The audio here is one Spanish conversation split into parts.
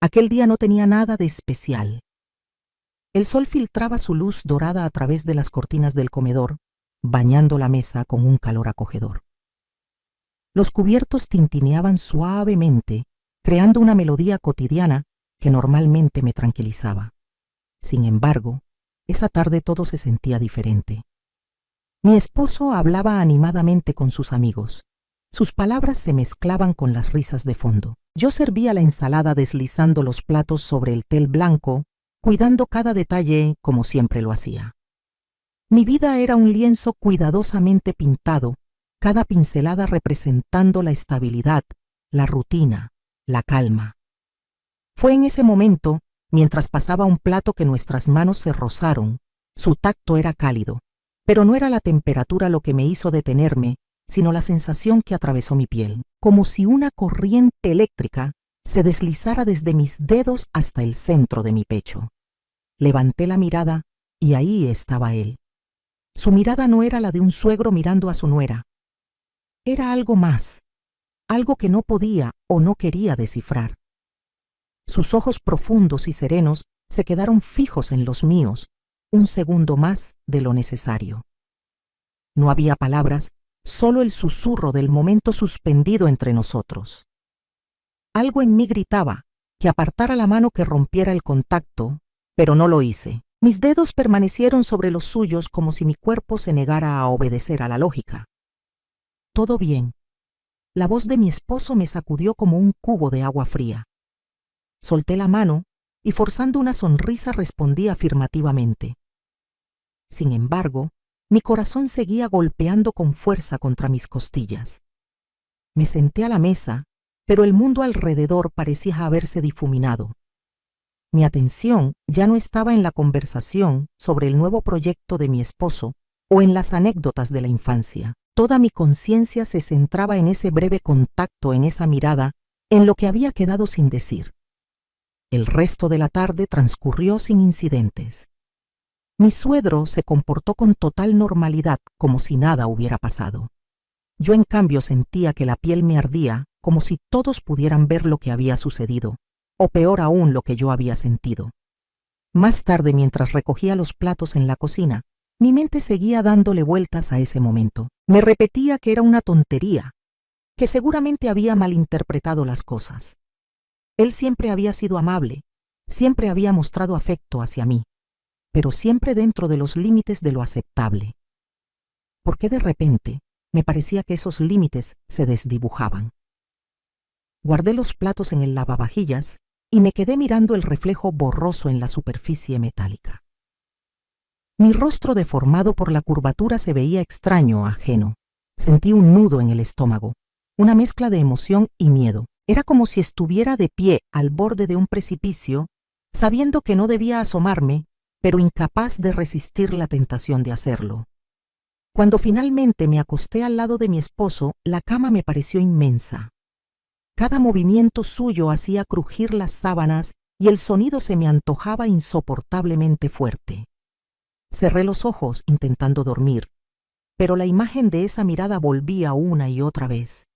Aquel día no tenía nada de especial. El sol filtraba su luz dorada a través de las cortinas del comedor, bañando la mesa con un calor acogedor. Los cubiertos tintineaban suavemente, creando una melodía cotidiana que normalmente me tranquilizaba. Sin embargo, esa tarde todo se sentía diferente. Mi esposo hablaba animadamente con sus amigos. Sus palabras se mezclaban con las risas de fondo. Yo servía la ensalada deslizando los platos sobre el tel blanco, cuidando cada detalle como siempre lo hacía. Mi vida era un lienzo cuidadosamente pintado, cada pincelada representando la estabilidad, la rutina, la calma. Fue en ese momento, mientras pasaba un plato, que nuestras manos se rozaron. Su tacto era cálido, pero no era la temperatura lo que me hizo detenerme, sino la sensación que atravesó mi piel, como si una corriente eléctrica se deslizara desde mis dedos hasta el centro de mi pecho. Levanté la mirada y ahí estaba él. Su mirada no era la de un suegro mirando a su nuera. Era algo más, algo que no podía o no quería descifrar. Sus ojos profundos y serenos se quedaron fijos en los míos, un segundo más de lo necesario. No había palabras, solo el susurro del momento suspendido entre nosotros. Algo en mí gritaba que apartara la mano, que rompiera el contacto, pero no lo hice. Mis dedos permanecieron sobre los suyos como si mi cuerpo se negara a obedecer a la lógica. Todo bien. La voz de mi esposo me sacudió como un cubo de agua fría. Solté la mano y, forzando una sonrisa, respondí afirmativamente. Sin embargo, mi corazón seguía golpeando con fuerza contra mis costillas. Me senté a la mesa, pero el mundo alrededor parecía haberse difuminado. Mi atención ya no estaba en la conversación sobre el nuevo proyecto de mi esposo o en las anécdotas de la infancia. Toda mi conciencia se centraba en ese breve contacto, en esa mirada, en lo que había quedado sin decir. El resto de la tarde transcurrió sin incidentes. Mi suegro se comportó con total normalidad, como si nada hubiera pasado. Yo, en cambio, sentía que la piel me ardía, como si todos pudieran ver lo que había sucedido, o peor aún, lo que yo había sentido. Más tarde, mientras recogía los platos en la cocina, mi mente seguía dándole vueltas a ese momento. Me repetía que era una tontería, que seguramente había malinterpretado las cosas. Él siempre había sido amable, siempre había mostrado afecto hacia mí, pero siempre dentro de los límites de lo aceptable. ¿Por qué de repente me parecía que esos límites se desdibujaban? Guardé los platos en el lavavajillas y me quedé mirando el reflejo borroso en la superficie metálica. Mi rostro, deformado por la curvatura, se veía extraño, ajeno. Sentí un nudo en el estómago, una mezcla de emoción y miedo. Era como si estuviera de pie al borde de un precipicio, sabiendo que no debía asomarme, pero incapaz de resistir la tentación de hacerlo. Cuando finalmente me acosté al lado de mi esposo, la cama me pareció inmensa. Cada movimiento suyo hacía crujir las sábanas y el sonido se me antojaba insoportablemente fuerte. Cerré los ojos intentando dormir, pero la imagen de esa mirada volvía una y otra vez.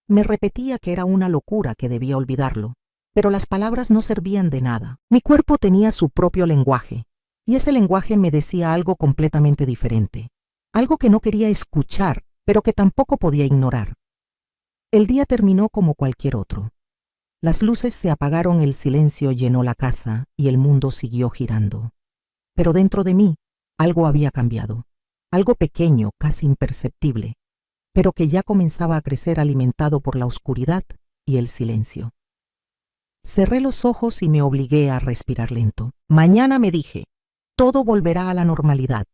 Me repetía que era una locura, que debía olvidarlo, pero las palabras no servían de nada. Mi cuerpo tenía su propio lenguaje, y ese lenguaje me decía algo completamente diferente, algo que no quería escuchar, pero que tampoco podía ignorar. El día terminó como cualquier otro. Las luces se apagaron, el silencio llenó la casa y el mundo siguió girando. Pero dentro de mí algo había cambiado, algo pequeño, casi imperceptible, pero que ya comenzaba a crecer, alimentado por la oscuridad y el silencio. Cerré los ojos y me obligué a respirar lento. Mañana, me dije, todo volverá a la normalidad.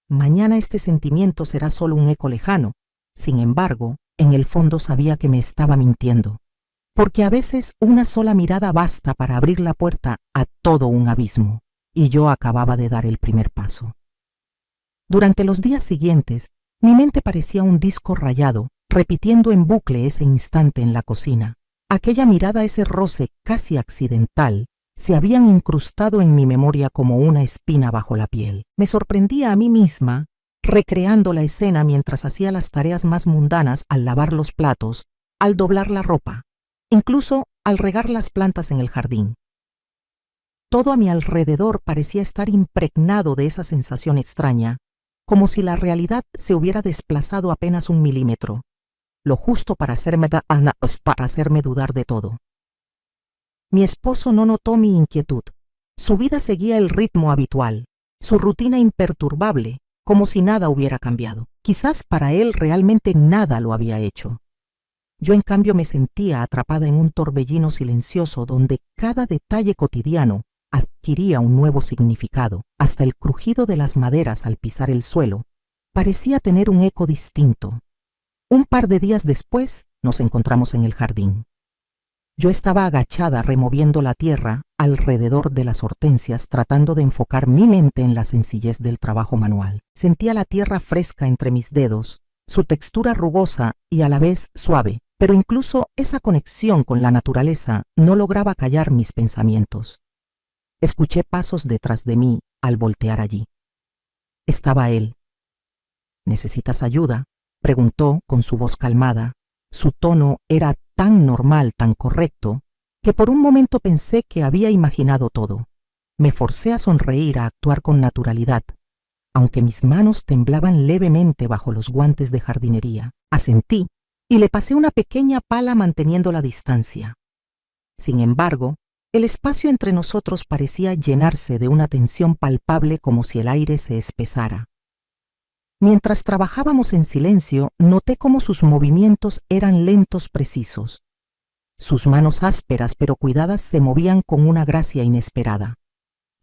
Mañana este sentimiento será solo un eco lejano. Sin embargo, en el fondo sabía que me estaba mintiendo, porque a veces una sola mirada basta para abrir la puerta a todo un abismo, y yo acababa de dar el primer paso. Durante los días siguientes, mi mente parecía un disco rayado, repitiendo en bucle ese instante en la cocina. Aquella mirada, ese roce casi accidental, se habían incrustado en mi memoria como una espina bajo la piel. Me sorprendía a mí misma, recreando la escena mientras hacía las tareas más mundanas, al lavar los platos, al doblar la ropa, incluso al regar las plantas en el jardín. Todo a mi alrededor parecía estar impregnado de esa sensación extraña, como si la realidad se hubiera desplazado apenas 1 milímetro, lo justo para hacerme dudar de todo. Mi esposo no notó mi inquietud. Su vida seguía el ritmo habitual, su rutina imperturbable, como si nada hubiera cambiado. Quizás para él realmente nada lo había hecho. Yo en cambio me sentía atrapada en un torbellino silencioso donde cada detalle cotidiano adquiría un nuevo significado. Hasta el crujido de las maderas al pisar el suelo parecía tener un eco distinto. Un par de días después nos encontramos en el jardín. Yo estaba agachada removiendo la tierra alrededor de las hortensias, tratando de enfocar mi mente en la sencillez del trabajo manual. Sentía la tierra fresca entre mis dedos, su textura rugosa y a la vez suave, pero incluso esa conexión con la naturaleza no lograba callar mis pensamientos. Escuché pasos detrás de mí al voltear allí. Estaba él. ¿Necesitas ayuda?, preguntó con su voz calmada. Su tono era tan normal, tan correcto, que por un momento pensé que había imaginado todo. Me forcé a sonreír, a actuar con naturalidad, aunque mis manos temblaban levemente bajo los guantes de jardinería. Asentí y le pasé una pequeña pala manteniendo la distancia. Sin embargo, el espacio entre nosotros parecía llenarse de una tensión palpable, como si el aire se espesara. Mientras trabajábamos en silencio, noté cómo sus movimientos eran lentos, precisos. Sus manos ásperas pero cuidadas se movían con una gracia inesperada.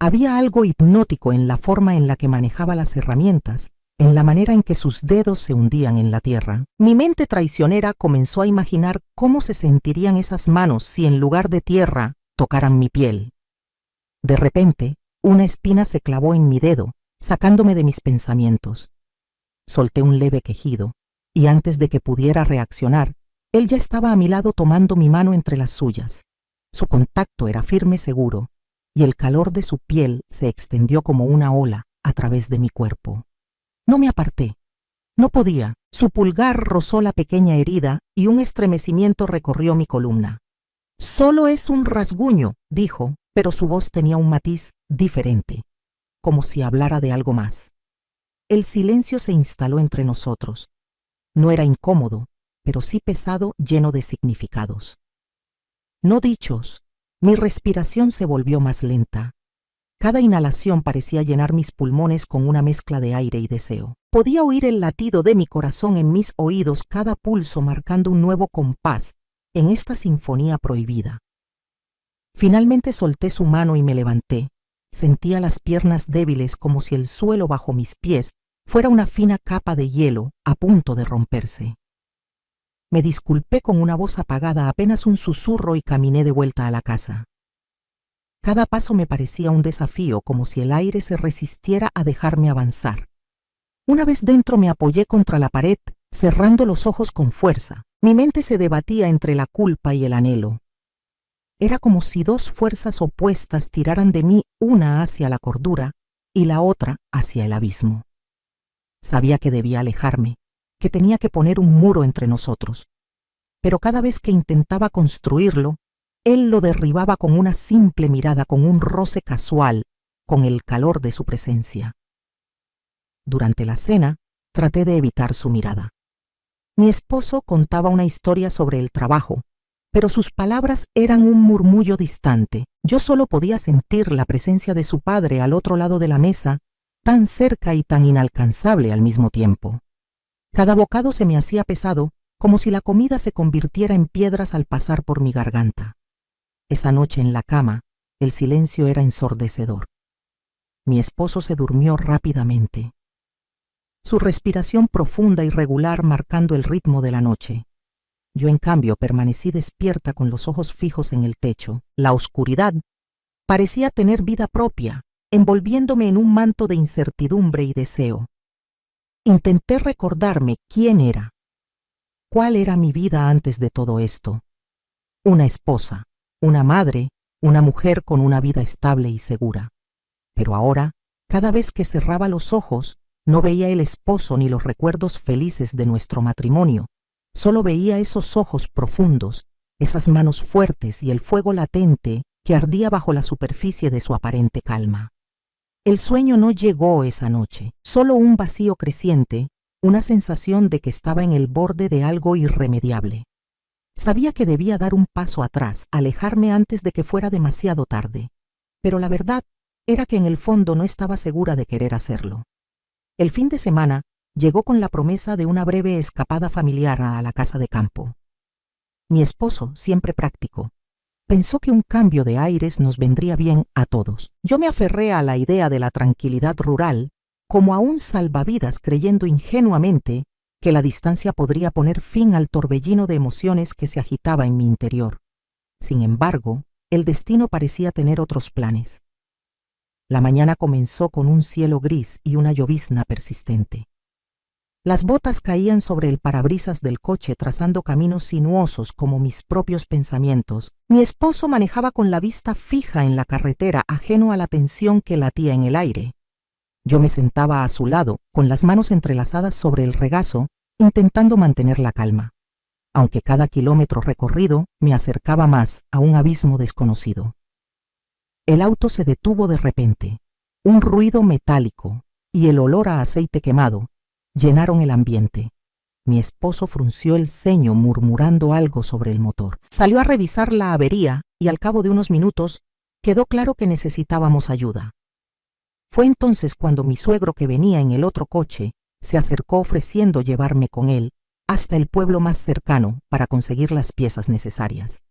Había algo hipnótico en la forma en la que manejaba las herramientas, en la manera en que sus dedos se hundían en la tierra. Mi mente traicionera comenzó a imaginar cómo se sentirían esas manos si en lugar de tierra tocaran mi piel. De repente, una espina se clavó en mi dedo, sacándome de mis pensamientos. Solté un leve quejido, y antes de que pudiera reaccionar, él ya estaba a mi lado tomando mi mano entre las suyas. Su contacto era firme, seguro, y el calor de su piel se extendió como una ola a través de mi cuerpo. No me aparté. No podía. Su pulgar rozó la pequeña herida y un estremecimiento recorrió mi columna. «Solo es un rasguño», dijo, pero su voz tenía un matiz diferente, como si hablara de algo más. El silencio se instaló entre nosotros. No era incómodo, pero sí pesado, lleno de significados. No dichos. Mi respiración se volvió más lenta. Cada inhalación parecía llenar mis pulmones con una mezcla de aire y deseo. Podía oír el latido de mi corazón en mis oídos, cada pulso marcando un nuevo compás en esta sinfonía prohibida. Finalmente solté su mano y me levanté. Sentía las piernas débiles, como si el suelo bajo mis pies fuera una fina capa de hielo a punto de romperse. Me disculpé con una voz apagada, apenas un susurro, y caminé de vuelta a la casa. Cada paso me parecía un desafío, como si el aire se resistiera a dejarme avanzar. Una vez dentro me apoyé contra la pared, cerrando los ojos con fuerza. Mi mente se debatía entre la culpa y el anhelo. Era como si dos fuerzas opuestas tiraran de mí, una hacia la cordura y la otra hacia el abismo. Sabía que debía alejarme, que tenía que poner un muro entre nosotros. Pero cada vez que intentaba construirlo, él lo derribaba con una simple mirada, con un roce casual, con el calor de su presencia. Durante la cena, traté de evitar su mirada. Mi esposo contaba una historia sobre el trabajo, pero sus palabras eran un murmullo distante. Yo solo podía sentir la presencia de su padre al otro lado de la mesa, tan cerca y tan inalcanzable al mismo tiempo. Cada bocado se me hacía pesado, como si la comida se convirtiera en piedras al pasar por mi garganta. Esa noche en la cama, el silencio era ensordecedor. Mi esposo se durmió rápidamente. Su respiración profunda y regular marcando el ritmo de la noche. Yo, en cambio, permanecí despierta con los ojos fijos en el techo. La oscuridad parecía tener vida propia, envolviéndome en un manto de incertidumbre y deseo. Intenté recordarme quién era. ¿Cuál era mi vida antes de todo esto? Una esposa, una madre, una mujer con una vida estable y segura. Pero ahora, cada vez que cerraba los ojos, no veía el esposo ni los recuerdos felices de nuestro matrimonio. Solo veía esos ojos profundos, esas manos fuertes y el fuego latente que ardía bajo la superficie de su aparente calma. El sueño no llegó esa noche, solo un vacío creciente, una sensación de que estaba en el borde de algo irremediable. Sabía que debía dar un paso atrás, alejarme antes de que fuera demasiado tarde, pero la verdad era que en el fondo no estaba segura de querer hacerlo. El fin de semana llegó con la promesa de una breve escapada familiar a la casa de campo. Mi esposo, siempre práctico, pensó que un cambio de aires nos vendría bien a todos. Yo me aferré a la idea de la tranquilidad rural como a un salvavidas, creyendo ingenuamente que la distancia podría poner fin al torbellino de emociones que se agitaba en mi interior. Sin embargo, el destino parecía tener otros planes. La mañana comenzó con un cielo gris y una llovizna persistente. Las botas caían sobre el parabrisas del coche trazando caminos sinuosos como mis propios pensamientos. Mi esposo manejaba con la vista fija en la carretera, ajeno a la tensión que latía en el aire. Yo me sentaba a su lado, con las manos entrelazadas sobre el regazo, intentando mantener la calma, aunque cada kilómetro recorrido me acercaba más a un abismo desconocido. El auto se detuvo de repente. Un ruido metálico y el olor a aceite quemado llenaron el ambiente. Mi esposo frunció el ceño murmurando algo sobre el motor. Salió a revisar la avería y al cabo de unos minutos quedó claro que necesitábamos ayuda. Fue entonces cuando mi suegro, que venía en el otro coche, se acercó ofreciendo llevarme con él hasta el pueblo más cercano para conseguir las piezas necesarias.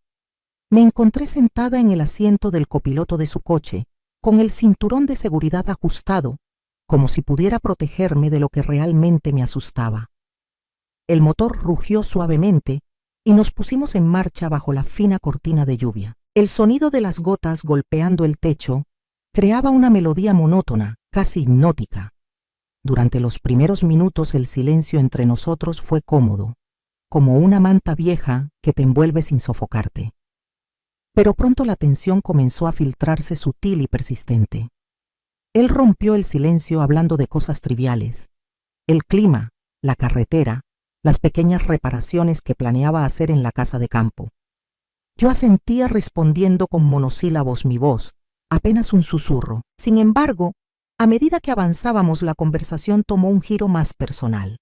Me encontré sentada en el asiento del copiloto de su coche, con el cinturón de seguridad ajustado, como si pudiera protegerme de lo que realmente me asustaba. El motor rugió suavemente y nos pusimos en marcha bajo la fina cortina de lluvia. El sonido de las gotas golpeando el techo creaba una melodía monótona, casi hipnótica. Durante los primeros minutos el silencio entre nosotros fue cómodo, como una manta vieja que te envuelve sin sofocarte. Pero pronto la tensión comenzó a filtrarse sutil y persistente. Él rompió el silencio hablando de cosas triviales: el clima, la carretera, las pequeñas reparaciones que planeaba hacer en la casa de campo. Yo asentía respondiendo con monosílabos mi voz, apenas un susurro. Sin embargo, a medida que avanzábamos, la conversación tomó un giro más personal.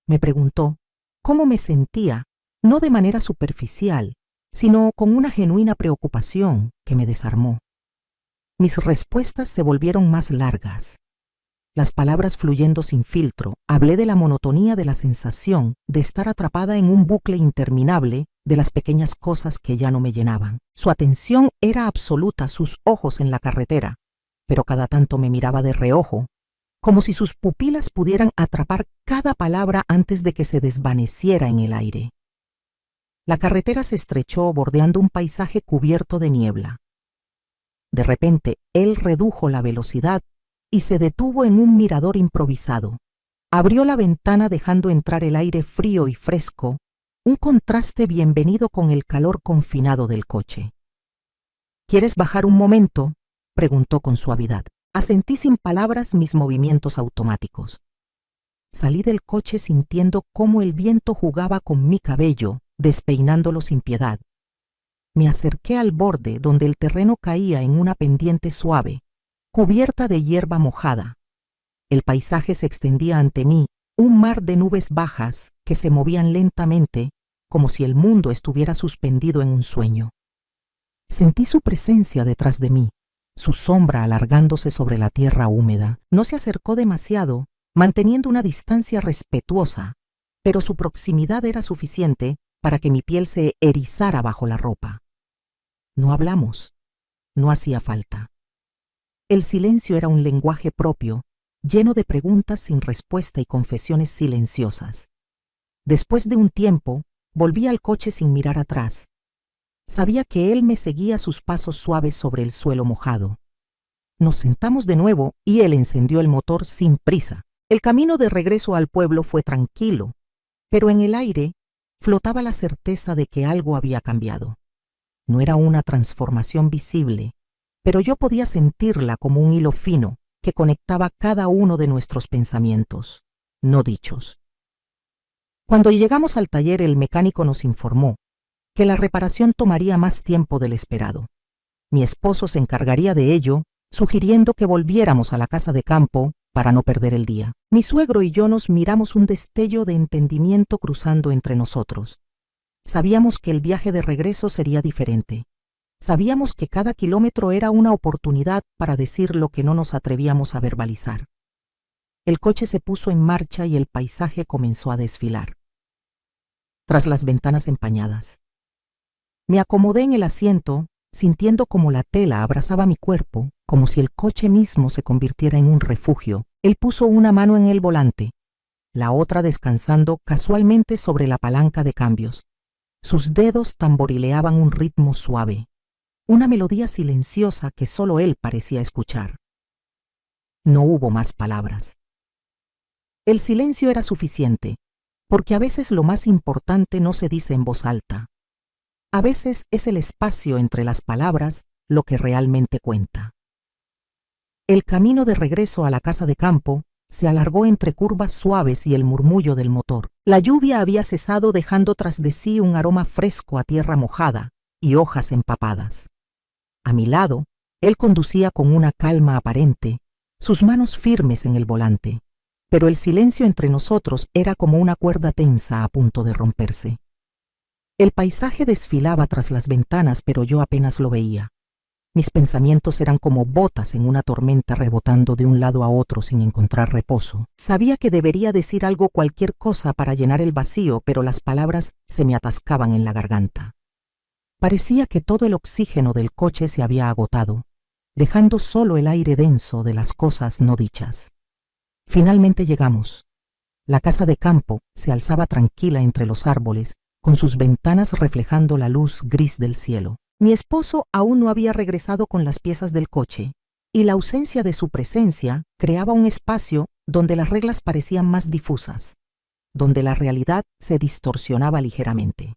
Me preguntó cómo me sentía, no de manera superficial, sino con una genuina preocupación que me desarmó. Mis respuestas se volvieron más largas. Las palabras fluyendo sin filtro, hablé de la monotonía de la sensación de estar atrapada en un bucle interminable de las pequeñas cosas que ya no me llenaban. Su atención era absoluta, sus ojos en la carretera, pero cada tanto me miraba de reojo, como si sus pupilas pudieran atrapar cada palabra antes de que se desvaneciera en el aire. La carretera se estrechó bordeando un paisaje cubierto de niebla. De repente, él redujo la velocidad y se detuvo en un mirador improvisado. Abrió la ventana dejando entrar el aire frío y fresco, un contraste bienvenido con el calor confinado del coche. ¿Quieres bajar un momento?, preguntó con suavidad. Asentí sin palabras, mis movimientos automáticos. Salí del coche sintiendo cómo el viento jugaba con mi cabello, despeinándolo sin piedad. Me acerqué al borde donde el terreno caía en una pendiente suave, cubierta de hierba mojada. El paisaje se extendía ante mí, un mar de nubes bajas que se movían lentamente, como si el mundo estuviera suspendido en un sueño. Sentí su presencia detrás de mí, su sombra alargándose sobre la tierra húmeda. No se acercó demasiado, manteniendo una distancia respetuosa, pero su proximidad era suficiente para que mi piel se erizara bajo la ropa. No hablamos. No hacía falta. El silencio era un lenguaje propio, lleno de preguntas sin respuesta y confesiones silenciosas. Después de un tiempo, volví al coche sin mirar atrás. Sabía que él me seguía sus pasos suaves sobre el suelo mojado. Nos sentamos de nuevo y él encendió el motor sin prisa. El camino de regreso al pueblo fue tranquilo, pero en el aire flotaba la certeza de que algo había cambiado. No era una transformación visible, pero yo podía sentirla como un hilo fino que conectaba cada uno de nuestros pensamientos, no dichos. Cuando llegamos al taller, el mecánico nos informó que la reparación tomaría más tiempo del esperado. Mi esposo se encargaría de ello, sugiriendo que volviéramos a la casa de campo para no perder el día. Mi suegro y yo nos miramos, un destello de entendimiento cruzando entre nosotros. Sabíamos que el viaje de regreso sería diferente. Sabíamos que cada kilómetro era una oportunidad para decir lo que no nos atrevíamos a verbalizar. El coche se puso en marcha y el paisaje comenzó a desfilar. Tras las ventanas empañadas, me acomodé en el asiento, sintiendo como la tela abrazaba mi cuerpo, como si el coche mismo se convirtiera en un refugio. Él puso una mano en el volante, la otra descansando casualmente sobre la palanca de cambios. Sus dedos tamborileaban un ritmo suave, una melodía silenciosa que solo él parecía escuchar. No hubo más palabras. El silencio era suficiente, porque a veces lo más importante no se dice en voz alta. A veces es el espacio entre las palabras lo que realmente cuenta. El camino de regreso a la casa de campo se alargó entre curvas suaves y el murmullo del motor. La lluvia había cesado, dejando tras de sí un aroma fresco a tierra mojada y hojas empapadas. A mi lado, él conducía con una calma aparente, sus manos firmes en el volante, pero el silencio entre nosotros era como una cuerda tensa a punto de romperse. El paisaje desfilaba tras las ventanas, pero yo apenas lo veía. Mis pensamientos eran como botas en una tormenta, rebotando de un lado a otro sin encontrar reposo. Sabía que debería decir algo, cualquier cosa para llenar el vacío, pero las palabras se me atascaban en la garganta. Parecía que todo el oxígeno del coche se había agotado, dejando solo el aire denso de las cosas no dichas. Finalmente llegamos. La casa de campo se alzaba tranquila entre los árboles, con sus ventanas reflejando la luz gris del cielo. Mi esposo aún no había regresado con las piezas del coche, y la ausencia de su presencia creaba un espacio donde las reglas parecían más difusas, donde la realidad se distorsionaba ligeramente.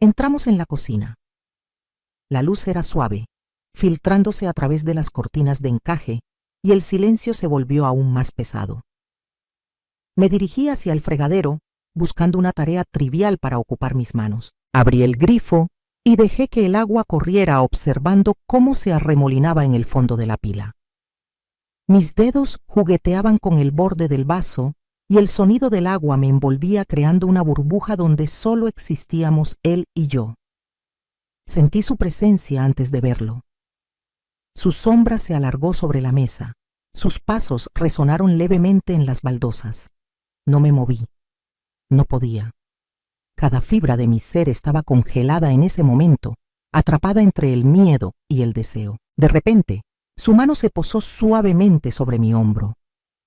Entramos en la cocina. La luz era suave, filtrándose a través de las cortinas de encaje, y el silencio se volvió aún más pesado. Me dirigí hacia el fregadero, buscando una tarea trivial para ocupar mis manos. Abrí el grifo y dejé que el agua corriera, observando cómo se arremolinaba en el fondo de la pila. Mis dedos jugueteaban con el borde del vaso y el sonido del agua me envolvía, creando una burbuja donde solo existíamos él y yo. Sentí su presencia antes de verlo. Su sombra se alargó sobre la mesa. Sus pasos resonaron levemente en las baldosas. No me moví. No podía. Cada fibra de mi ser estaba congelada en ese momento, atrapada entre el miedo y el deseo. De repente, su mano se posó suavemente sobre mi hombro.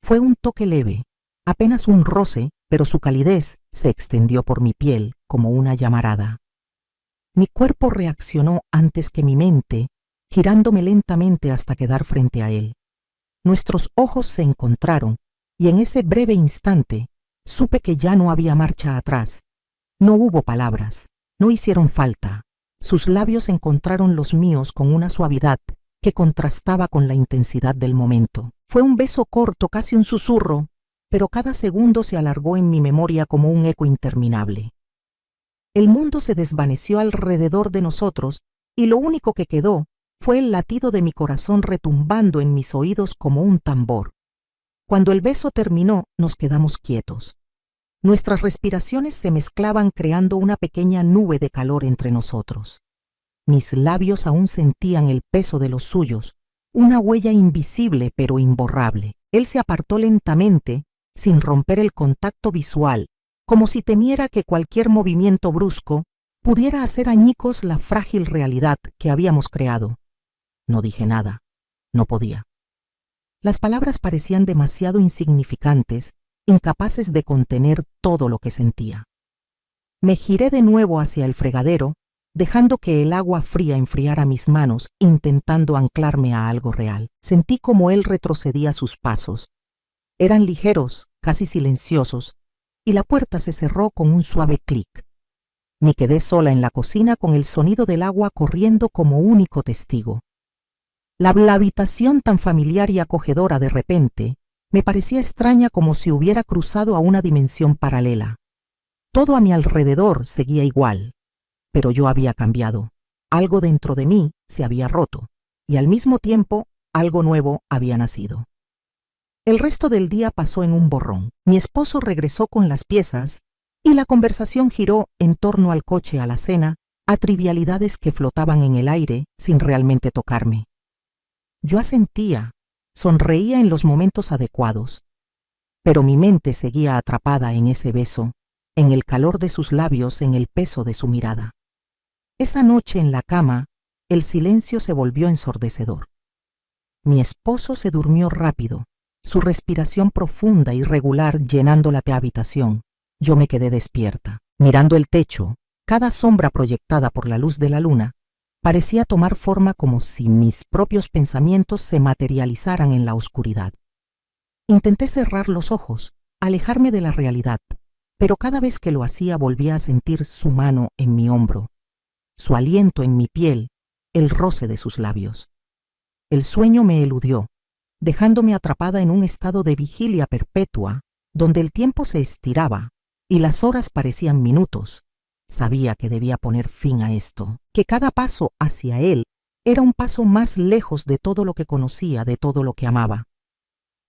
Fue un toque leve, apenas un roce, pero su calidez se extendió por mi piel como una llamarada. Mi cuerpo reaccionó antes que mi mente, girándome lentamente hasta quedar frente a él. Nuestros ojos se encontraron, y en ese breve instante supe que ya no había marcha atrás. No hubo palabras, no hicieron falta. Sus labios encontraron los míos con una suavidad que contrastaba con la intensidad del momento. Fue un beso corto, casi un susurro, pero cada segundo se alargó en mi memoria como un eco interminable. El mundo se desvaneció alrededor de nosotros y lo único que quedó fue el latido de mi corazón retumbando en mis oídos como un tambor. Cuando el beso terminó, nos quedamos quietos. Nuestras respiraciones se mezclaban, creando una pequeña nube de calor entre nosotros. Mis labios aún sentían el peso de los suyos, una huella invisible pero imborrable. Él se apartó lentamente, sin romper el contacto visual, como si temiera que cualquier movimiento brusco pudiera hacer añicos la frágil realidad que habíamos creado. No dije nada. No podía. Las palabras parecían demasiado insignificantes, incapaces de contener todo lo que sentía. Me giré de nuevo hacia el fregadero, dejando que el agua fría enfriara mis manos, intentando anclarme a algo real. Sentí como él retrocedía sus pasos. Eran ligeros, casi silenciosos, y la puerta se cerró con un suave clic. Me quedé sola en la cocina con el sonido del agua corriendo como único testigo. La habitación tan familiar y acogedora de repente me parecía extraña, como si hubiera cruzado a una dimensión paralela. Todo a mi alrededor seguía igual, pero yo había cambiado. Algo dentro de mí se había roto y al mismo tiempo algo nuevo había nacido. El resto del día pasó en un borrón. Mi esposo regresó con las piezas y la conversación giró en torno al coche, a la cena, a trivialidades que flotaban en el aire sin realmente tocarme. Yo asentía, sonreía en los momentos adecuados, pero mi mente seguía atrapada en ese beso, en el calor de sus labios, en el peso de su mirada. Esa noche en la cama, el silencio se volvió ensordecedor. Mi esposo se durmió rápido, su respiración profunda y regular llenando la habitación. Yo me quedé despierta, mirando el techo. Cada sombra proyectada por la luz de la luna parecía tomar forma como si mis propios pensamientos se materializaran en la oscuridad. Intenté cerrar los ojos, alejarme de la realidad, pero cada vez que lo hacía volvía a sentir su mano en mi hombro, su aliento en mi piel, el roce de sus labios. El sueño me eludió, dejándome atrapada en un estado de vigilia perpetua, donde el tiempo se estiraba y las horas parecían minutos. Sabía que debía poner fin a esto, que cada paso hacia él era un paso más lejos de todo lo que conocía, de todo lo que amaba.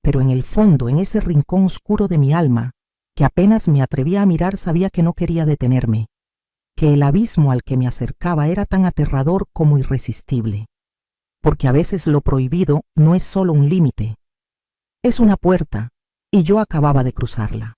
Pero en el fondo, en ese rincón oscuro de mi alma, que apenas me atrevía a mirar, sabía que no quería detenerme, que el abismo al que me acercaba era tan aterrador como irresistible. Porque a veces lo prohibido no es solo un límite, es una puerta, y yo acababa de cruzarla.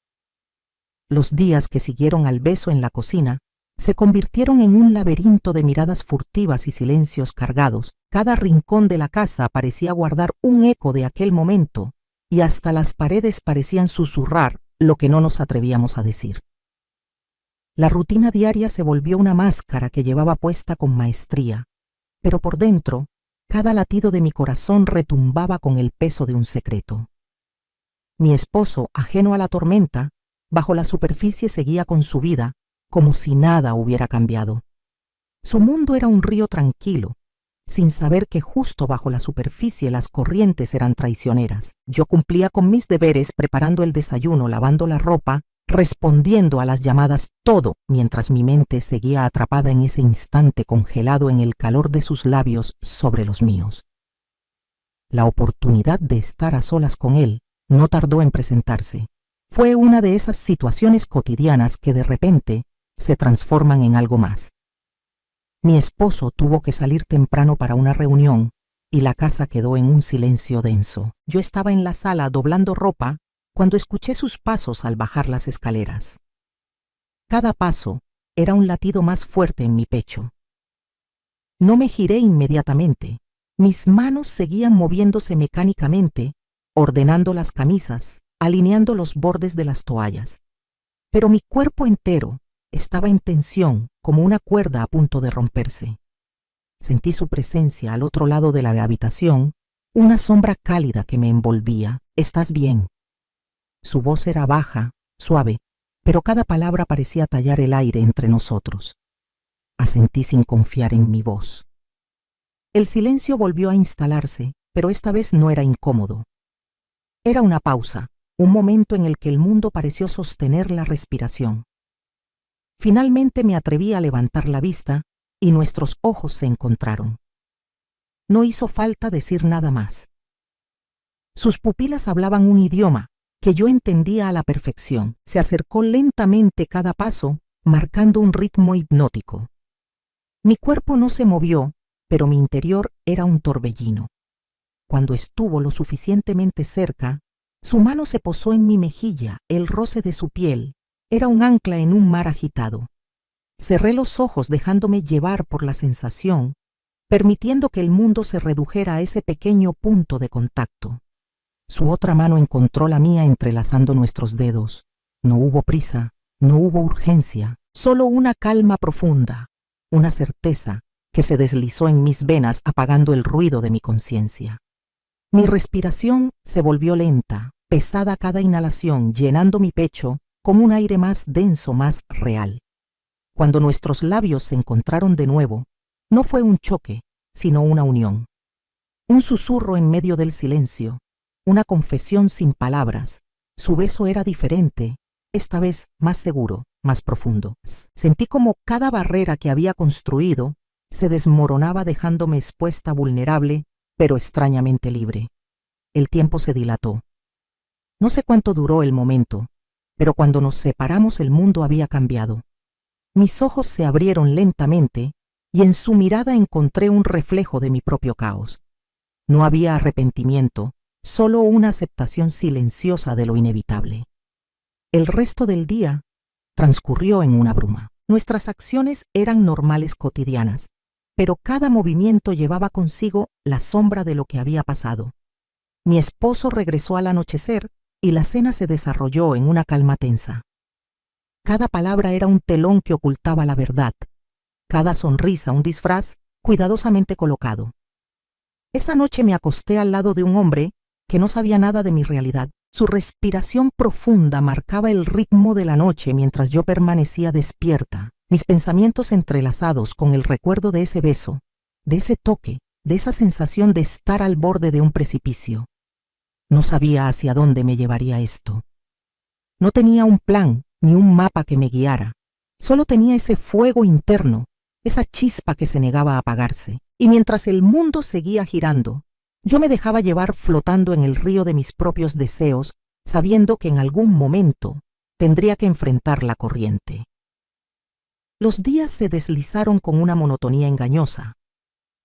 Los días que siguieron al beso en la cocina se convirtieron en un laberinto de miradas furtivas y silencios cargados. Cada rincón de la casa parecía guardar un eco de aquel momento, y hasta las paredes parecían susurrar lo que no nos atrevíamos a decir. La rutina diaria se volvió una máscara que llevaba puesta con maestría, pero por dentro, cada latido de mi corazón retumbaba con el peso de un secreto. Mi esposo, ajeno a la tormenta, bajo la superficie seguía con su vida, como si nada hubiera cambiado. Su mundo era un río tranquilo, sin saber que justo bajo la superficie las corrientes eran traicioneras. Yo cumplía con mis deberes, preparando el desayuno, lavando la ropa, respondiendo a las llamadas, todo mientras mi mente seguía atrapada en ese instante, congelado en el calor de sus labios sobre los míos. La oportunidad de estar a solas con él no tardó en presentarse. Fue una de esas situaciones cotidianas que de repente se transforman en algo más. Mi esposo tuvo que salir temprano para una reunión y la casa quedó en un silencio denso. Yo estaba en la sala doblando ropa cuando escuché sus pasos al bajar las escaleras. Cada paso era un latido más fuerte en mi pecho. No me giré inmediatamente. Mis manos seguían moviéndose mecánicamente, ordenando las camisas, alineando los bordes de las toallas. Pero mi cuerpo entero estaba en tensión, como una cuerda a punto de romperse. Sentí su presencia al otro lado de la habitación, una sombra cálida que me envolvía. «¿Estás bien?». Su voz era baja, suave, pero cada palabra parecía tallar el aire entre nosotros. Asentí sin confiar en mi voz. El silencio volvió a instalarse, pero esta vez no era incómodo. Era una pausa, un momento en el que el mundo pareció sostener la respiración. Finalmente me atreví a levantar la vista y nuestros ojos se encontraron. No hizo falta decir nada más. Sus pupilas hablaban un idioma que yo entendía a la perfección. Se acercó lentamente cada paso, marcando un ritmo hipnótico. Mi cuerpo no se movió, pero mi interior era un torbellino. Cuando estuvo lo suficientemente cerca, su mano se posó en mi mejilla, el roce de su piel era un ancla en un mar agitado. Cerré los ojos dejándome llevar por la sensación, permitiendo que el mundo se redujera a ese pequeño punto de contacto. Su otra mano encontró la mía entrelazando nuestros dedos. No hubo prisa, no hubo urgencia, solo una calma profunda, una certeza que se deslizó en mis venas apagando el ruido de mi conciencia. Mi respiración se volvió lenta, pesada cada inhalación, llenando mi pecho con un aire más denso, más real. Cuando nuestros labios se encontraron de nuevo, no fue un choque, sino una unión. Un susurro en medio del silencio, una confesión sin palabras. Su beso era diferente, esta vez más seguro, más profundo. Sentí como cada barrera que había construido se desmoronaba dejándome expuesta, vulnerable, pero extrañamente libre. El tiempo se dilató. No sé cuánto duró el momento, pero cuando nos separamos el mundo había cambiado. Mis ojos se abrieron lentamente y en su mirada encontré un reflejo de mi propio caos. No había arrepentimiento, solo una aceptación silenciosa de lo inevitable. El resto del día transcurrió en una bruma. Nuestras acciones eran normales, cotidianas, pero cada movimiento llevaba consigo la sombra de lo que había pasado. Mi esposo regresó al anochecer y la cena se desarrolló en una calma tensa. Cada palabra era un telón que ocultaba la verdad, cada sonrisa un disfraz cuidadosamente colocado. Esa noche me acosté al lado de un hombre que no sabía nada de mi realidad. Su respiración profunda marcaba el ritmo de la noche mientras yo permanecía despierta, mis pensamientos entrelazados con el recuerdo de ese beso, de ese toque, de esa sensación de estar al borde de un precipicio. No sabía hacia dónde me llevaría esto. No tenía un plan ni un mapa que me guiara. Solo tenía ese fuego interno, esa chispa que se negaba a apagarse. Y mientras el mundo seguía girando, yo me dejaba llevar flotando en el río de mis propios deseos, sabiendo que en algún momento tendría que enfrentar la corriente. Los días se deslizaron con una monotonía engañosa.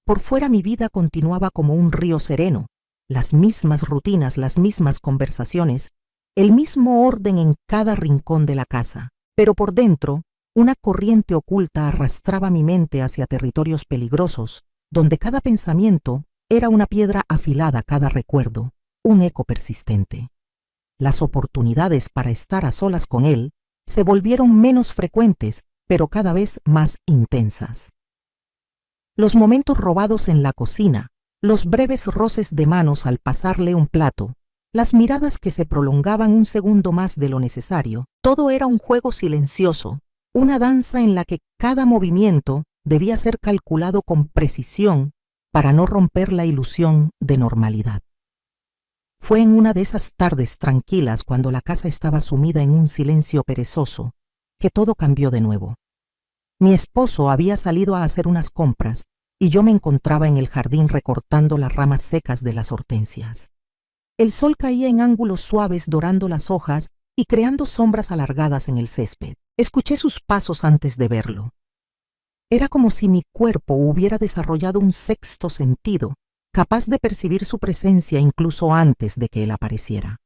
Por fuera mi vida continuaba como un río sereno, las mismas rutinas, las mismas conversaciones, el mismo orden en cada rincón de la casa, pero por dentro, una corriente oculta arrastraba mi mente hacia territorios peligrosos, donde cada pensamiento era una piedra afilada, cada recuerdo, un eco persistente. Las oportunidades para estar a solas con él se volvieron menos frecuentes, pero cada vez más intensas. Los momentos robados en la cocina, los breves roces de manos al pasarle un plato, las miradas que se prolongaban un segundo más de lo necesario, todo era un juego silencioso, una danza en la que cada movimiento debía ser calculado con precisión para no romper la ilusión de normalidad. Fue en una de esas tardes tranquilas, cuando la casa estaba sumida en un silencio perezoso, que todo cambió de nuevo. Mi esposo había salido a hacer unas compras y yo me encontraba en el jardín recortando las ramas secas de las hortensias. El sol caía en ángulos suaves, dorando las hojas y creando sombras alargadas en el césped. Escuché sus pasos antes de verlo. Era como si mi cuerpo hubiera desarrollado un sexto sentido, capaz de percibir su presencia incluso antes de que él apareciera.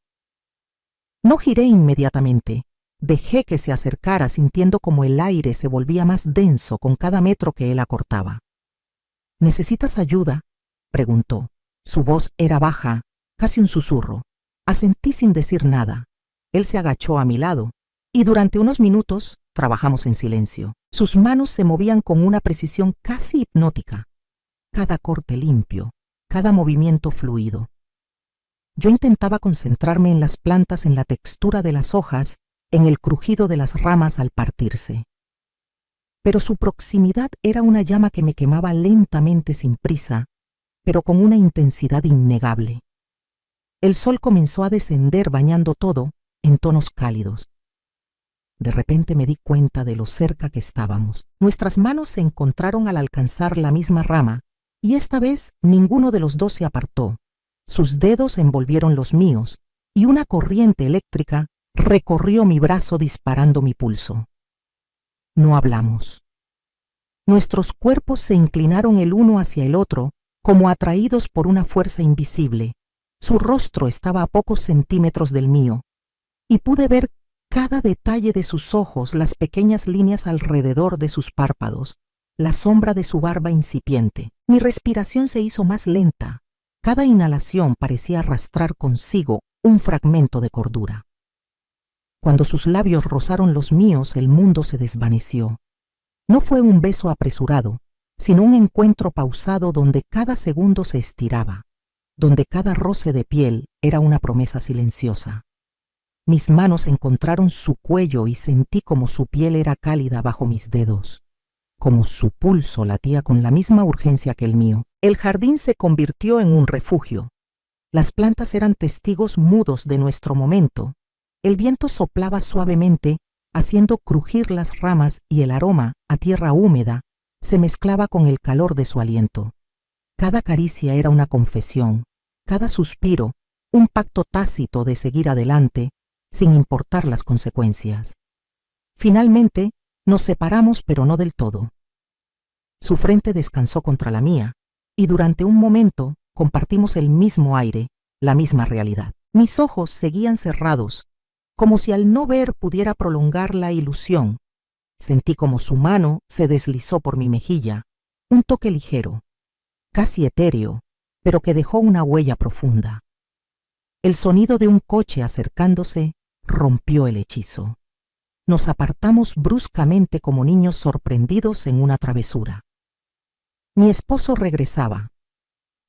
No giré inmediatamente. Dejé que se acercara, sintiendo como el aire se volvía más denso con cada metro que él acortaba. ¿Necesitas ayuda?, preguntó. Su voz era baja, casi un susurro. Asentí sin decir nada. Él se agachó a mi lado, y durante unos minutos trabajamos en silencio. Sus manos se movían con una precisión casi hipnótica. Cada corte limpio, cada movimiento fluido. Yo intentaba concentrarme en las plantas, en la textura de las hojas, en el crujido de las ramas al partirse. Pero su proximidad era una llama que me quemaba lentamente, sin prisa, pero con una intensidad innegable. El sol comenzó a descender, bañando todo en tonos cálidos. De repente me di cuenta de lo cerca que estábamos. Nuestras manos se encontraron al alcanzar la misma rama, y esta vez ninguno de los dos se apartó. Sus dedos envolvieron los míos, y una corriente eléctrica recorrió mi brazo, disparando mi pulso. No hablamos. Nuestros cuerpos se inclinaron el uno hacia el otro, como atraídos por una fuerza invisible. Su rostro estaba a pocos centímetros del mío, y pude ver cada detalle de sus ojos, las pequeñas líneas alrededor de sus párpados, la sombra de su barba incipiente. Mi respiración se hizo más lenta. Cada inhalación parecía arrastrar consigo un fragmento de cordura. Cuando sus labios rozaron los míos, el mundo se desvaneció. No fue un beso apresurado, sino un encuentro pausado donde cada segundo se estiraba, donde cada roce de piel era una promesa silenciosa. Mis manos encontraron su cuello y sentí como su piel era cálida bajo mis dedos, como su pulso latía con la misma urgencia que el mío. El jardín se convirtió en un refugio. Las plantas eran testigos mudos de nuestro momento. El viento soplaba suavemente, haciendo crujir las ramas, y el aroma a tierra húmeda se mezclaba con el calor de su aliento. Cada caricia era una confesión, cada suspiro un pacto tácito de seguir adelante sin importar las consecuencias. Finalmente, nos separamos, pero no del todo. Su frente descansó contra la mía, y durante un momento compartimos el mismo aire, la misma realidad. Mis ojos seguían cerrados, como si al no ver pudiera prolongar la ilusión. Sentí como su mano se deslizó por mi mejilla, un toque ligero, casi etéreo, pero que dejó una huella profunda. El sonido de un coche acercándose rompió el hechizo. Nos apartamos bruscamente como niños sorprendidos en una travesura. Mi esposo regresaba.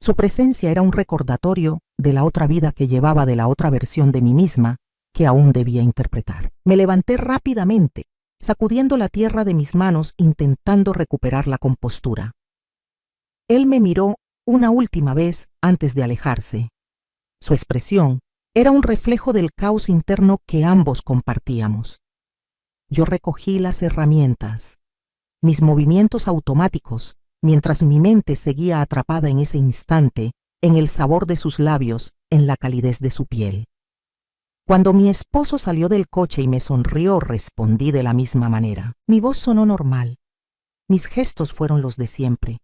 Su presencia era un recordatorio de la otra vida que llevaba, de la otra versión de mí misma que aún debía interpretar. Me levanté rápidamente, sacudiendo la tierra de mis manos, intentando recuperar la compostura. Él me miró una última vez antes de alejarse. Su expresión era un reflejo del caos interno que ambos compartíamos. Yo recogí las herramientas, mis movimientos automáticos, mientras mi mente seguía atrapada en ese instante, en el sabor de sus labios, en la calidez de su piel. Cuando mi esposo salió del coche y me sonrió, respondí de la misma manera. Mi voz sonó normal. Mis gestos fueron los de siempre.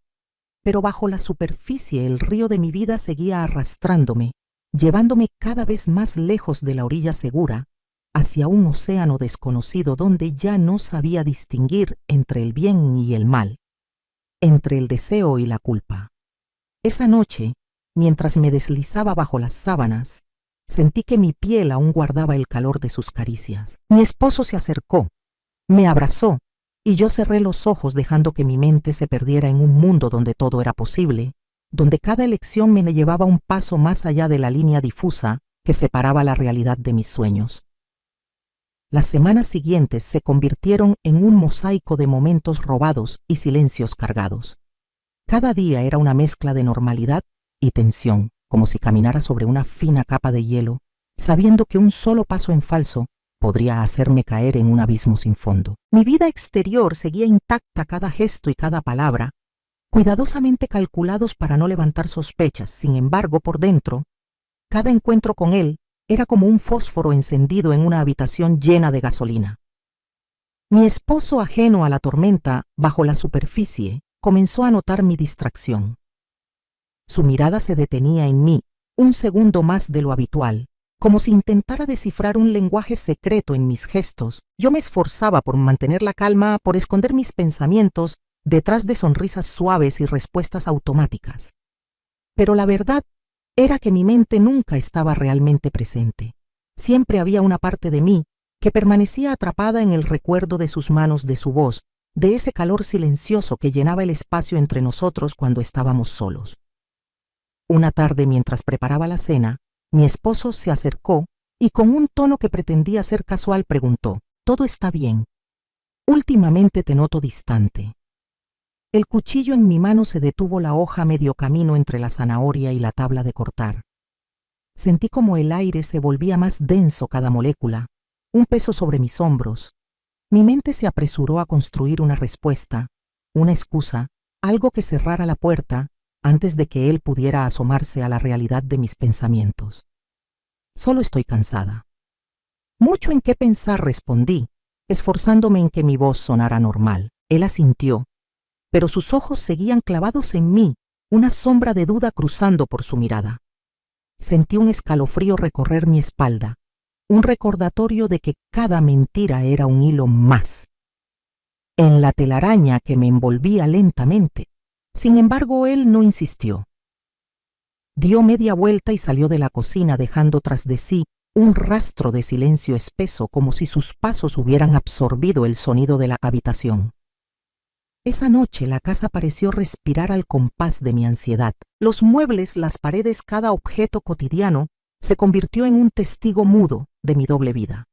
Pero bajo la superficie el río de mi vida seguía arrastrándome, llevándome cada vez más lejos de la orilla segura, hacia un océano desconocido donde ya no sabía distinguir entre el bien y el mal, entre el deseo y la culpa. Esa noche, mientras me deslizaba bajo las sábanas, sentí que mi piel aún guardaba el calor de sus caricias. Mi esposo se acercó, me abrazó, y yo cerré los ojos dejando que mi mente se perdiera en un mundo donde todo era posible, donde cada elección me llevaba un paso más allá de la línea difusa que separaba la realidad de mis sueños. Las semanas siguientes se convirtieron en un mosaico de momentos robados y silencios cargados. Cada día era una mezcla de normalidad y tensión, como si caminara sobre una fina capa de hielo, sabiendo que un solo paso en falso podría hacerme caer en un abismo sin fondo. Mi vida exterior seguía intacta, cada gesto y cada palabra, cuidadosamente calculados para no levantar sospechas. Sin embargo, por dentro, cada encuentro con él era como un fósforo encendido en una habitación llena de gasolina. Mi esposo, ajeno a la tormenta, bajo la superficie, comenzó a notar mi distracción. Su mirada se detenía en mí un segundo más de lo habitual, como si intentara descifrar un lenguaje secreto en mis gestos. Yo me esforzaba por mantener la calma, por esconder mis pensamientos detrás de sonrisas suaves y respuestas automáticas. Pero la verdad era que mi mente nunca estaba realmente presente. Siempre había una parte de mí que permanecía atrapada en el recuerdo de sus manos, de su voz, de ese calor silencioso que llenaba el espacio entre nosotros cuando estábamos solos. Una tarde, mientras preparaba la cena, mi esposo se acercó y con un tono que pretendía ser casual preguntó: «¿Todo está bien? Últimamente te noto distante». El cuchillo en mi mano se detuvo la hoja a medio camino entre la zanahoria y la tabla de cortar. Sentí como el aire se volvía más denso, cada molécula, un peso sobre mis hombros. Mi mente se apresuró a construir una respuesta, una excusa, algo que cerrara la puerta antes de que él pudiera asomarse a la realidad de mis pensamientos. «Solo estoy cansada». «Mucho en qué pensar», respondí, esforzándome en que mi voz sonara normal. Él asintió, pero sus ojos seguían clavados en mí, una sombra de duda cruzando por su mirada. Sentí un escalofrío recorrer mi espalda, un recordatorio de que cada mentira era un hilo más en la telaraña que me envolvía lentamente. Sin embargo, él no insistió. Dio media vuelta y salió de la cocina, dejando tras de sí un rastro de silencio espeso, como si sus pasos hubieran absorbido el sonido de la habitación. Esa noche la casa pareció respirar al compás de mi ansiedad. Los muebles, las paredes, cada objeto cotidiano se convirtió en un testigo mudo de mi doble vida.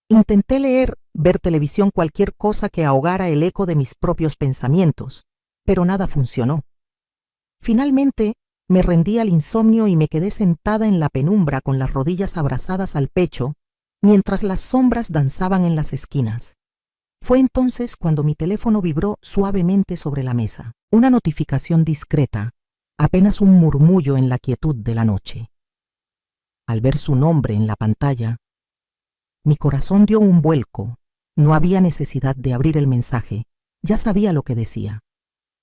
Intenté leer, ver televisión, cualquier cosa que ahogara el eco de mis propios pensamientos, pero nada funcionó. Finalmente, me rendí al insomnio y me quedé sentada en la penumbra con las rodillas abrazadas al pecho, mientras las sombras danzaban en las esquinas. Fue entonces cuando mi teléfono vibró suavemente sobre la mesa. Una notificación discreta, apenas un murmullo en la quietud de la noche. Al ver su nombre en la pantalla, mi corazón dio un vuelco. No había necesidad de abrir el mensaje, ya sabía lo que decía.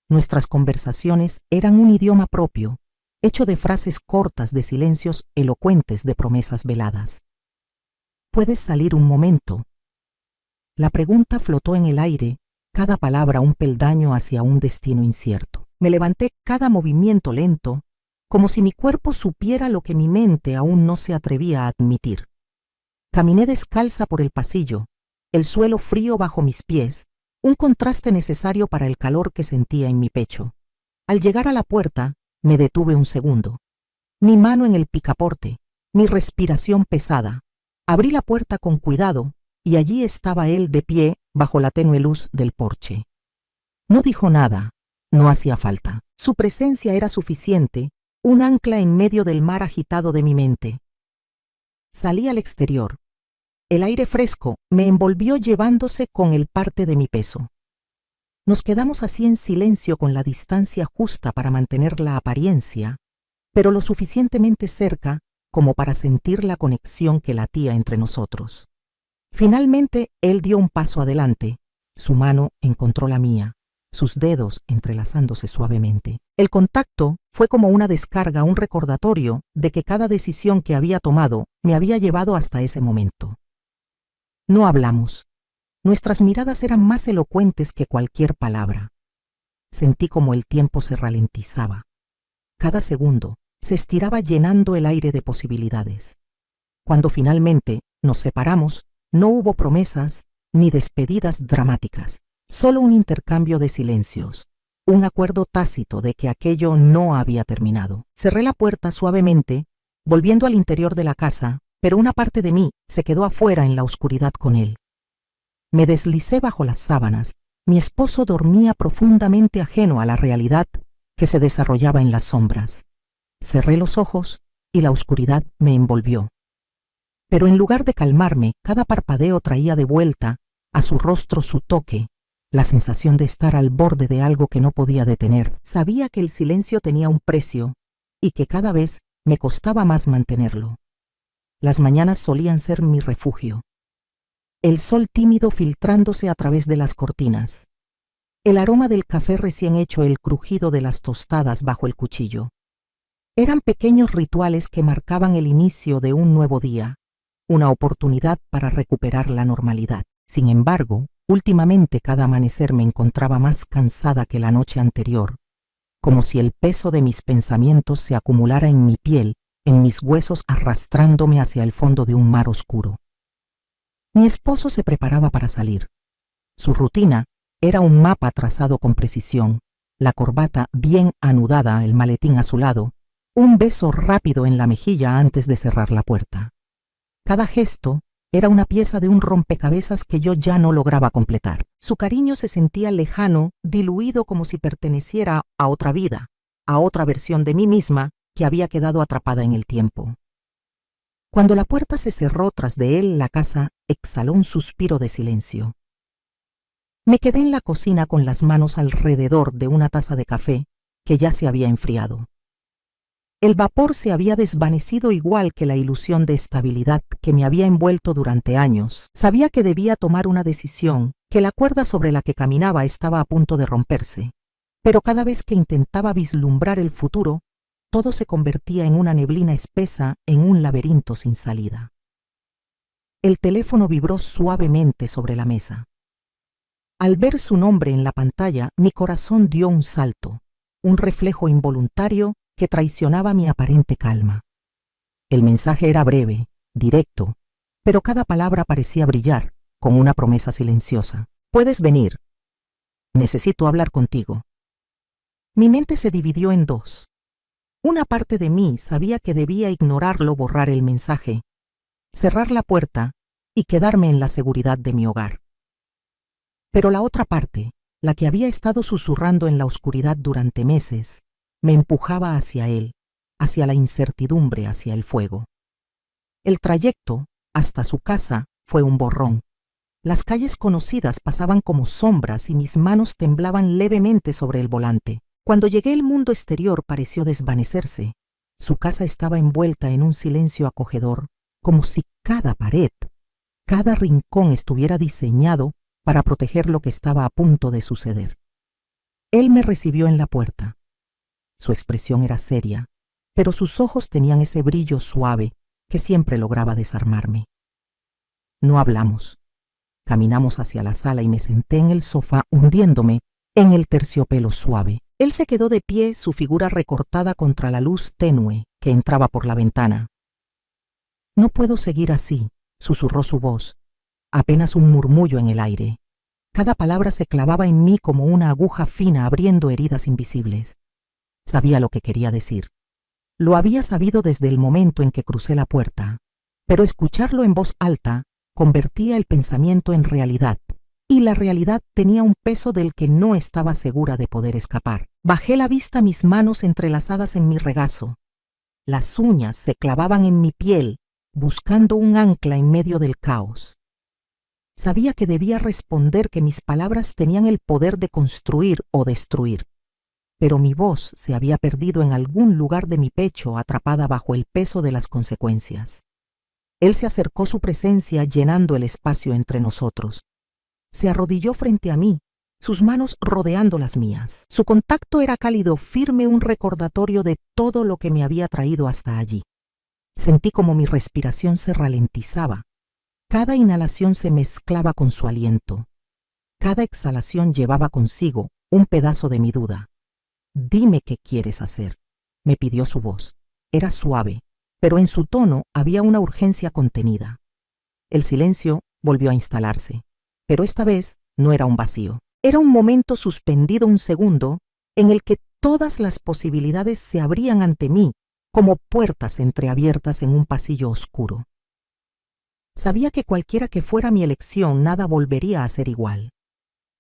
Nuestras conversaciones eran un idioma propio, hecho de frases cortas, de silencios elocuentes, de promesas veladas. ¿Puedes salir un momento? La pregunta flotó en el aire, cada palabra un peldaño hacia un destino incierto. Me levanté, cada movimiento lento, como si mi cuerpo supiera lo que mi mente aún no se atrevía a admitir. Caminé descalza por el pasillo, el suelo frío bajo mis pies, un contraste necesario para el calor que sentía en mi pecho. Al llegar a la puerta, me detuve un segundo. Mi mano en el picaporte, mi respiración pesada. Abrí la puerta con cuidado y allí estaba él de pie bajo la tenue luz del porche. No dijo nada, no hacía falta. Su presencia era suficiente, un ancla en medio del mar agitado de mi mente. Salí al exterior. El aire fresco me envolvió llevándose con él parte de mi peso. Nos quedamos así en silencio con la distancia justa para mantener la apariencia, pero lo suficientemente cerca como para sentir la conexión que latía entre nosotros. Finalmente, él dio un paso adelante. Su mano encontró la mía, sus dedos entrelazándose suavemente. El contacto fue como una descarga, un recordatorio de que cada decisión que había tomado me había llevado hasta ese momento. No hablamos. Nuestras miradas eran más elocuentes que cualquier palabra. Sentí como el tiempo se ralentizaba. Cada segundo se estiraba llenando el aire de posibilidades. Cuando finalmente nos separamos, no hubo promesas ni despedidas dramáticas, solo un intercambio de silencios, un acuerdo tácito de que aquello no había terminado. Cerré la puerta suavemente, volviendo al interior de la casa, pero una parte de mí se quedó afuera en la oscuridad con él. Me deslicé bajo las sábanas. Mi esposo dormía profundamente ajeno a la realidad que se desarrollaba en las sombras. Cerré los ojos y la oscuridad me envolvió. Pero en lugar de calmarme, cada parpadeo traía de vuelta a su rostro su toque, la sensación de estar al borde de algo que no podía detener. Sabía que el silencio tenía un precio y que cada vez me costaba más mantenerlo. Las mañanas solían ser mi refugio. El sol tímido filtrándose a través de las cortinas. El aroma del café recién hecho, el crujido de las tostadas bajo el cuchillo. Eran pequeños rituales que marcaban el inicio de un nuevo día, una oportunidad para recuperar la normalidad. Sin embargo, últimamente cada amanecer me encontraba más cansada que la noche anterior, como si el peso de mis pensamientos se acumulara en mi piel, en mis huesos, arrastrándome hacia el fondo de un mar oscuro. Mi esposo se preparaba para salir. Su rutina era un mapa trazado con precisión, la corbata bien anudada, el maletín a su lado, un beso rápido en la mejilla antes de cerrar la puerta. Cada gesto era una pieza de un rompecabezas que yo ya no lograba completar. Su cariño se sentía lejano, diluido, como si perteneciera a otra vida, a otra versión de mí misma que había quedado atrapada en el tiempo. Cuando la puerta se cerró tras de él, la casa exhaló un suspiro de silencio. Me quedé en la cocina con las manos alrededor de una taza de café que ya se había enfriado. El vapor se había desvanecido igual que la ilusión de estabilidad que me había envuelto durante años. Sabía que debía tomar una decisión, que la cuerda sobre la que caminaba estaba a punto de romperse, pero cada vez que intentaba vislumbrar el futuro, todo se convertía en una neblina espesa, en un laberinto sin salida. El teléfono vibró suavemente sobre la mesa. Al ver su nombre en la pantalla, mi corazón dio un salto, un reflejo involuntario que traicionaba mi aparente calma. El mensaje era breve, directo, pero cada palabra parecía brillar con una promesa silenciosa. «Puedes venir. Necesito hablar contigo». Mi mente se dividió en dos. Una parte de mí sabía que debía ignorarlo, borrar el mensaje, cerrar la puerta y quedarme en la seguridad de mi hogar. Pero la otra parte, la que había estado susurrando en la oscuridad durante meses, me empujaba hacia él, hacia la incertidumbre, hacia el fuego. El trayecto hasta su casa fue un borrón. Las calles conocidas pasaban como sombras y mis manos temblaban levemente sobre el volante. Cuando llegué, el mundo exterior pareció desvanecerse. Su casa estaba envuelta en un silencio acogedor, como si cada pared, cada rincón estuviera diseñado para proteger lo que estaba a punto de suceder. Él me recibió en la puerta. Su expresión era seria, pero sus ojos tenían ese brillo suave que siempre lograba desarmarme. No hablamos. Caminamos hacia la sala y me senté en el sofá hundiéndome en el terciopelo suave. Él se quedó de pie, su figura recortada contra la luz tenue que entraba por la ventana. «No puedo seguir así», susurró su voz, apenas un murmullo en el aire. Cada palabra se clavaba en mí como una aguja fina abriendo heridas invisibles. Sabía lo que quería decir. Lo había sabido desde el momento en que crucé la puerta, pero escucharlo en voz alta convertía el pensamiento en realidad, y la realidad tenía un peso del que no estaba segura de poder escapar. Bajé la vista, mis manos entrelazadas en mi regazo. Las uñas se clavaban en mi piel, buscando un ancla en medio del caos. Sabía que debía responder, que mis palabras tenían el poder de construir o destruir, pero mi voz se había perdido en algún lugar de mi pecho, atrapada bajo el peso de las consecuencias. Él se acercó, su presencia llenando el espacio entre nosotros. Se arrodilló frente a mí, sus manos rodeando las mías. Su contacto era cálido, firme, un recordatorio de todo lo que me había traído hasta allí. Sentí como mi respiración se ralentizaba. Cada inhalación se mezclaba con su aliento. Cada exhalación llevaba consigo un pedazo de mi duda. «Dime qué quieres hacer», me pidió su voz. Era suave, pero en su tono había una urgencia contenida. El silencio volvió a instalarse, pero esta vez no era un vacío. Era un momento suspendido, un segundo, en el que todas las posibilidades se abrían ante mí como puertas entreabiertas en un pasillo oscuro. Sabía que cualquiera que fuera mi elección, nada volvería a ser igual.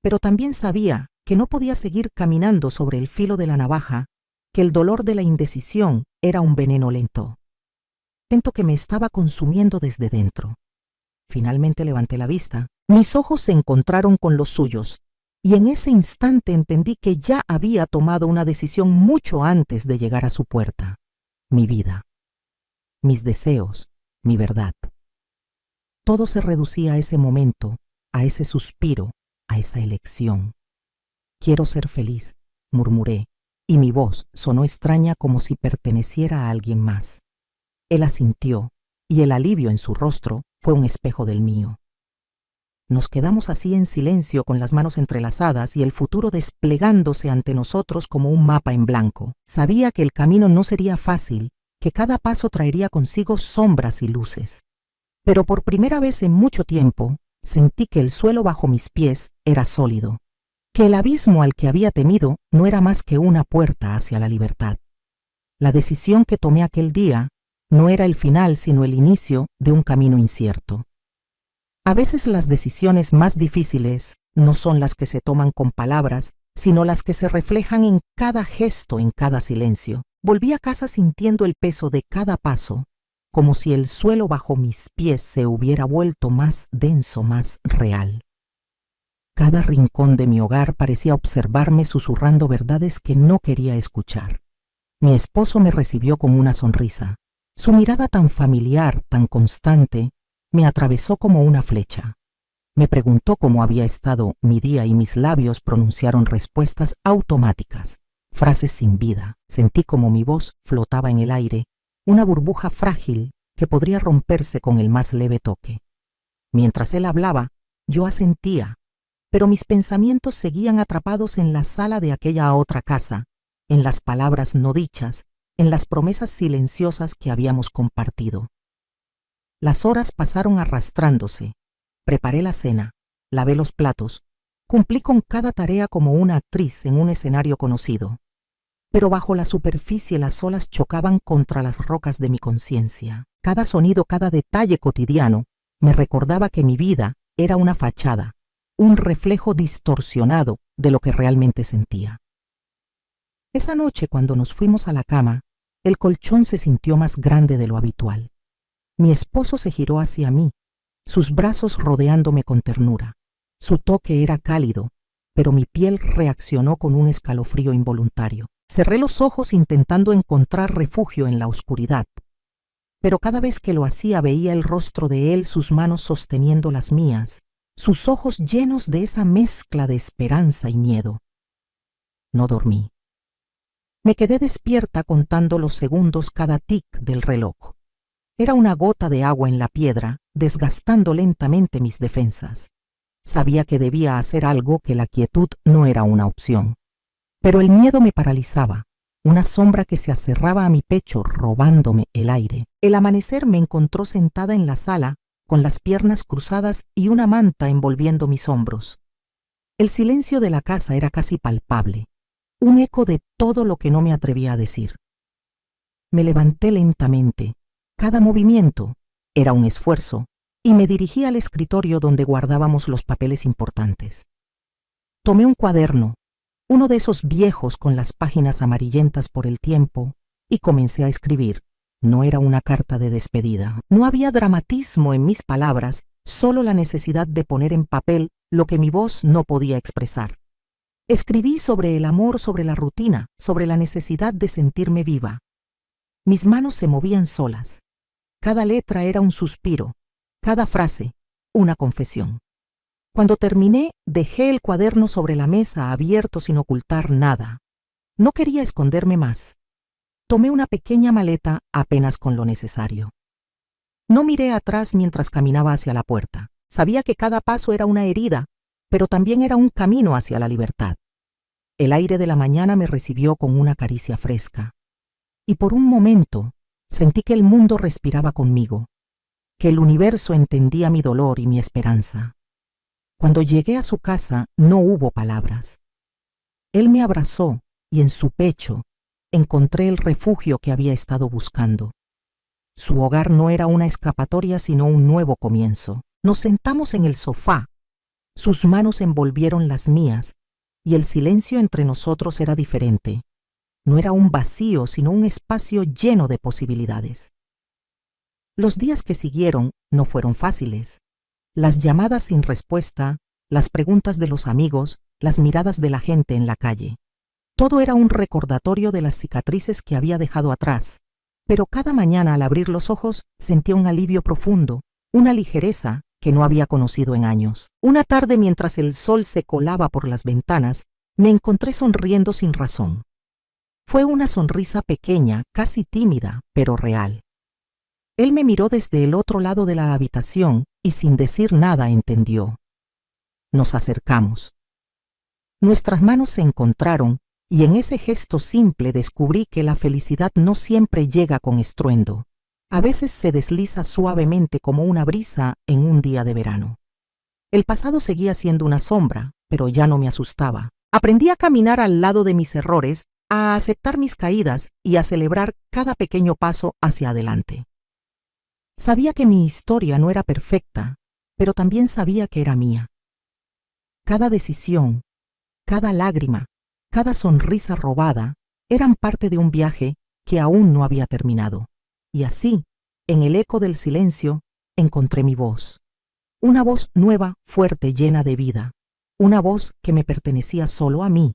Pero también sabía que no podía seguir caminando sobre el filo de la navaja, que el dolor de la indecisión era un veneno lento que me estaba consumiendo desde dentro. Finalmente levanté la vista. Mis ojos se encontraron con los suyos, y en ese instante entendí que ya había tomado una decisión mucho antes de llegar a su puerta. Mi vida, mis deseos, mi verdad. Todo se reducía a ese momento, a ese suspiro, a esa elección. «Quiero ser feliz», murmuré, y mi voz sonó extraña, como si perteneciera a alguien más. Él asintió, y el alivio en su rostro fue un espejo del mío. Nos quedamos así en silencio, con las manos entrelazadas y el futuro desplegándose ante nosotros como un mapa en blanco. Sabía que el camino no sería fácil, que cada paso traería consigo sombras y luces. Pero por primera vez en mucho tiempo sentí que el suelo bajo mis pies era sólido, que el abismo al que había temido no era más que una puerta hacia la libertad. La decisión que tomé aquel día no era el final, sino el inicio de un camino incierto. A veces las decisiones más difíciles no son las que se toman con palabras, sino las que se reflejan en cada gesto, en cada silencio. Volví a casa sintiendo el peso de cada paso, como si el suelo bajo mis pies se hubiera vuelto más denso, más real. Cada rincón de mi hogar parecía observarme, susurrando verdades que no quería escuchar. Mi esposo me recibió con una sonrisa. Su mirada tan familiar, tan constante, me atravesó como una flecha. Me preguntó cómo había estado mi día y mis labios pronunciaron respuestas automáticas, frases sin vida. Sentí como mi voz flotaba en el aire, una burbuja frágil que podría romperse con el más leve toque. Mientras él hablaba, yo asentía, pero mis pensamientos seguían atrapados en la sala de aquella otra casa, en las palabras no dichas, en las promesas silenciosas que habíamos compartido. Las horas pasaron arrastrándose. Preparé la cena, lavé los platos, cumplí con cada tarea como una actriz en un escenario conocido. Pero bajo la superficie las olas chocaban contra las rocas de mi conciencia. Cada sonido, cada detalle cotidiano me recordaba que mi vida era una fachada, un reflejo distorsionado de lo que realmente sentía. Esa noche, cuando nos fuimos a la cama, el colchón se sintió más grande de lo habitual. Mi esposo se giró hacia mí, sus brazos rodeándome con ternura. Su toque era cálido, pero mi piel reaccionó con un escalofrío involuntario. Cerré los ojos intentando encontrar refugio en la oscuridad, pero cada vez que lo hacía veía el rostro de él, sus manos sosteniendo las mías, sus ojos llenos de esa mezcla de esperanza y miedo. No dormí. Me quedé despierta contando los segundos cada tic del reloj. Era una gota de agua en la piedra, desgastando lentamente mis defensas. Sabía que debía hacer algo, que la quietud no era una opción. Pero el miedo me paralizaba, una sombra que se aserraba a mi pecho, robándome el aire. El amanecer me encontró sentada en la sala, con las piernas cruzadas y una manta envolviendo mis hombros. El silencio de la casa era casi palpable, un eco de todo lo que no me atrevía a decir. Me levanté lentamente. Cada movimiento era un esfuerzo, y me dirigí al escritorio donde guardábamos los papeles importantes. Tomé un cuaderno, uno de esos viejos con las páginas amarillentas por el tiempo, y comencé a escribir. No era una carta de despedida. No había dramatismo en mis palabras, solo la necesidad de poner en papel lo que mi voz no podía expresar. Escribí sobre el amor, sobre la rutina, sobre la necesidad de sentirme viva. Mis manos se movían solas. Cada letra era un suspiro, cada frase, una confesión. Cuando terminé, dejé el cuaderno sobre la mesa abierto sin ocultar nada. No quería esconderme más. Tomé una pequeña maleta apenas con lo necesario. No miré atrás mientras caminaba hacia la puerta. Sabía que cada paso era una herida, pero también era un camino hacia la libertad. El aire de la mañana me recibió con una caricia fresca. Y por un momento sentí que el mundo respiraba conmigo, que el universo entendía mi dolor y mi esperanza. Cuando llegué a su casa no hubo palabras. Él me abrazó y en su pecho encontré el refugio que había estado buscando. Su hogar no era una escapatoria sino un nuevo comienzo. Nos sentamos en el sofá. Sus manos envolvieron las mías y el silencio entre nosotros era diferente. No era un vacío sino un espacio lleno de posibilidades. Los días que siguieron no fueron fáciles. Las llamadas sin respuesta, las preguntas de los amigos, las miradas de la gente en la calle. Todo era un recordatorio de las cicatrices que había dejado atrás, pero cada mañana al abrir los ojos sentía un alivio profundo, una ligereza que no había conocido en años. Una tarde, mientras el sol se colaba por las ventanas, me encontré sonriendo sin razón. Fue una sonrisa pequeña, casi tímida, pero real. Él me miró desde el otro lado de la habitación y sin decir nada entendió. Nos acercamos. Nuestras manos se encontraron y en ese gesto simple descubrí que la felicidad no siempre llega con estruendo. A veces se desliza suavemente como una brisa en un día de verano. El pasado seguía siendo una sombra, pero ya no me asustaba. Aprendí a caminar al lado de mis errores, a aceptar mis caídas y a celebrar cada pequeño paso hacia adelante. Sabía que mi historia no era perfecta, pero también sabía que era mía. Cada decisión, cada lágrima, cada sonrisa robada eran parte de un viaje que aún no había terminado. Y así, en el eco del silencio, encontré mi voz. Una voz nueva, fuerte, llena de vida. Una voz que me pertenecía solo a mí,